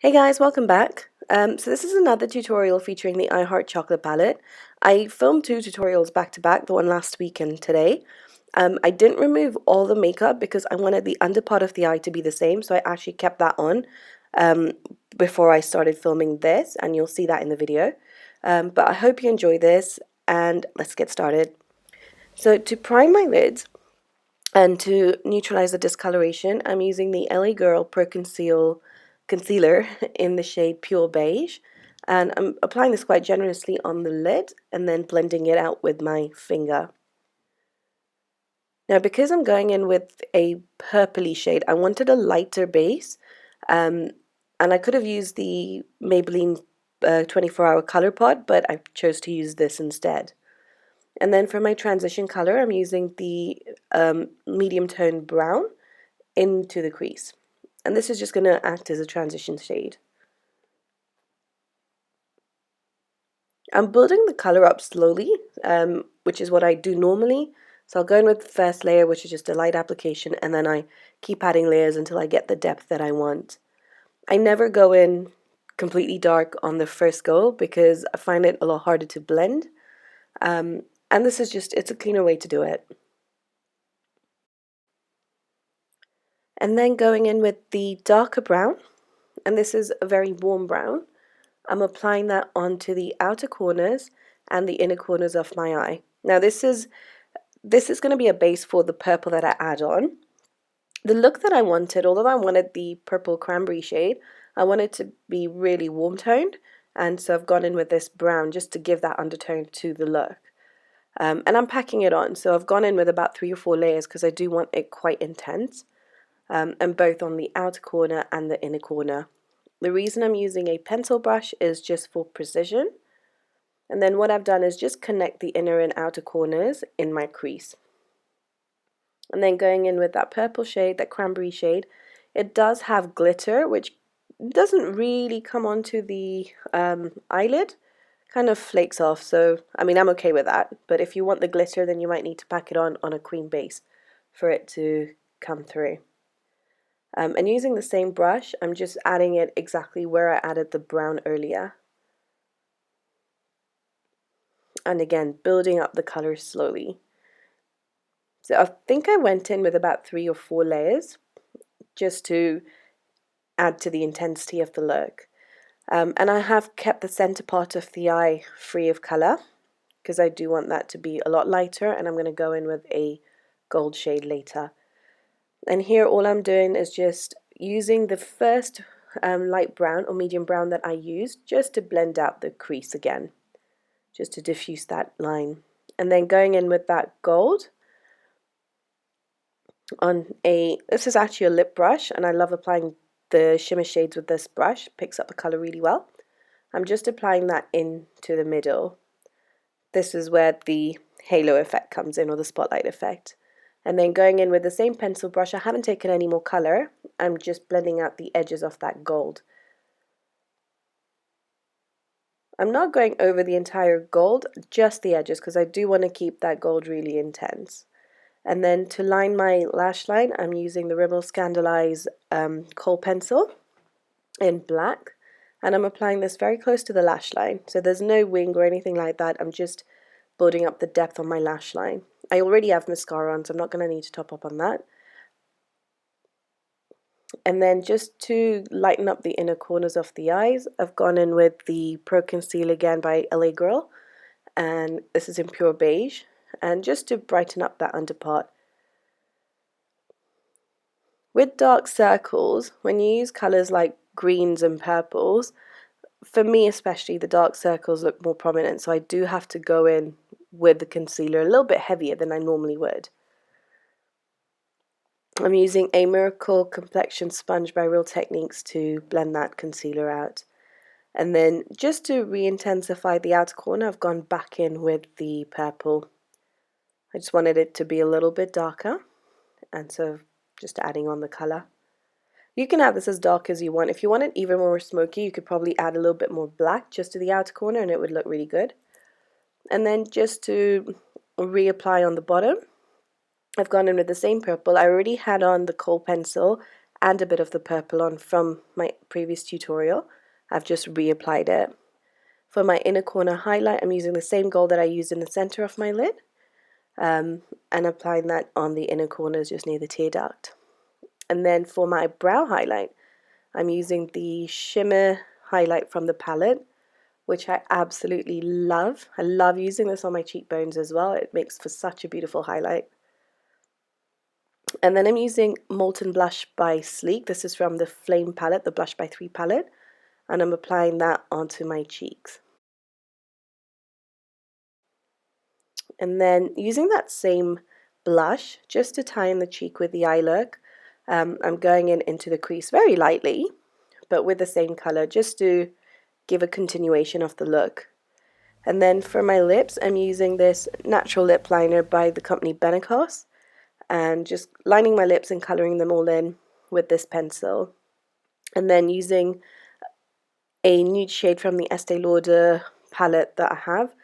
Hey guys, welcome back. So this is another tutorial featuring the I Heart Chocolate palette. I filmed two tutorials back to back, the one last week and today. I didn't remove all the makeup because I wanted the under part of the eye to be the same, so I actually kept that on um, before I started filming this, and you'll see that in the video. But I hope you enjoy this, and let's get started. So to prime my lids and to neutralize the discoloration, I'm using the LA Girl Pro Concealer in the shade Pure Beige. And I'm applying this quite generously on the lid and then blending it out with my finger. Now, because I'm going in with a purpley shade, I wanted a lighter base. And I could have used the Maybelline 24-hour Color Pot, but I chose to use this instead. And then for my transition color, I'm using the medium tone brown into the crease. And this is just going to act as a transition shade. I'm building the color up slowly, which is what I do normally. So I'll go in with the first layer, which is just a light application, and then I keep adding layers until I get the depth that I want. I never go in completely dark on the first go because I find it a lot harder to blend. And this is just, it's a cleaner way to do it. And then going in with the darker brown, and this is a very warm brown. I'm applying that onto the outer corners and the inner corners of my eye. Now this is going to be a base for the purple that I add on. The look that I wanted, although I wanted the purple cranberry shade, I wanted to be really warm toned, and so I've gone in with this brown just to give that undertone to the look. And I'm packing it on, so I've gone in with about 3 or 4 layers because I do want it quite intense, and both on the outer corner and the inner corner. The reason I'm using a pencil brush is just for precision. And then what I've done is just connect the inner and outer corners in my crease. And then going in with that purple shade, that cranberry shade, it does have glitter, which doesn't really come onto the eyelid, kind of flakes off. So, I mean, I'm okay with that. But if you want the glitter, then you might need to pack it on a cream base for it to come through. And using the same brush, I'm just adding it exactly where I added the brown earlier. And again, building up the color slowly. So I think I went in with about 3 or 4 layers just to add to the intensity of the look. And I have kept the center part of the eye free of color because I do want that to be a lot lighter, and I'm going to go in with a gold shade later. And here all I'm doing is just using the first light brown or medium brown that I used just to blend out the crease again, just to diffuse that line. And then going in with that gold on this is actually a lip brush, and I love applying the shimmer shades with this brush. It picks up the color really well. I'm just applying that into the middle. This is where the halo effect comes in, or the spotlight effect. And then going in with the same pencil brush, I haven't taken any more color. I'm just blending out the edges of that gold. I'm not going over the entire gold, just the edges, because I do want to keep that gold really intense. And then to line my lash line, I'm using the Rimmel Scandaleyes Kohl pencil in black. And I'm applying this very close to the lash line. So there's no wing or anything like that. I'm just building up the depth on my lash line. I already have mascara on, so I'm not going to need to top up on that. And then just to lighten up the inner corners of the eyes, I've gone in with the Pro Conceal again by LA Girl. And this is in Pure Beige. And just to brighten up that under part. With dark circles, when you use colors like greens and purples, for me especially, the dark circles look more prominent, so I do have to go in with the concealer a little bit heavier than I normally would. I'm using a Miracle Complexion Sponge by Real Techniques to blend that concealer out. And then just to re-intensify the outer corner, I've gone back in with the purple. I just wanted it to be a little bit darker, and so just adding on the color. You can have this as dark as you want. If you want it even more smoky, you could probably add a little bit more black just to the outer corner and it would look really good. And then just to reapply on the bottom, I've gone in with the same purple. I already had on the Kohl pencil and a bit of the purple on from my previous tutorial. I've just reapplied it. For my inner corner highlight, I'm using the same gold that I used in the center of my lid, and applying that on the inner corners just near the tear duct. And then for my brow highlight, I'm using the shimmer highlight from the palette, which I absolutely love. I love using this on my cheekbones as well. It makes for such a beautiful highlight. And then I'm using Molten Blush by Sleek. This is from the Flame palette, the Blush by 3 palette, and I'm applying that onto my cheeks. And then using that same blush just to tie in the cheek with the eye look, I'm going into the crease very lightly, but with the same color, just to give a continuation of the look. And then for my lips, I'm using this natural lip liner by the company Benecos, and just lining my lips and coloring them all in with this pencil. And then using a nude shade from the Estee Lauder palette that I have,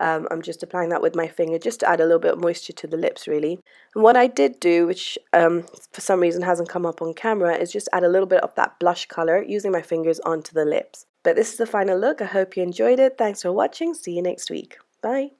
I'm just applying that with my finger just to add a little bit of moisture to the lips really. And what I did do, which for some reason hasn't come up on camera, is just add a little bit of that blush color using my fingers onto the lips. But this is the final look. I hope you enjoyed it. Thanks for watching. See you next week. Bye.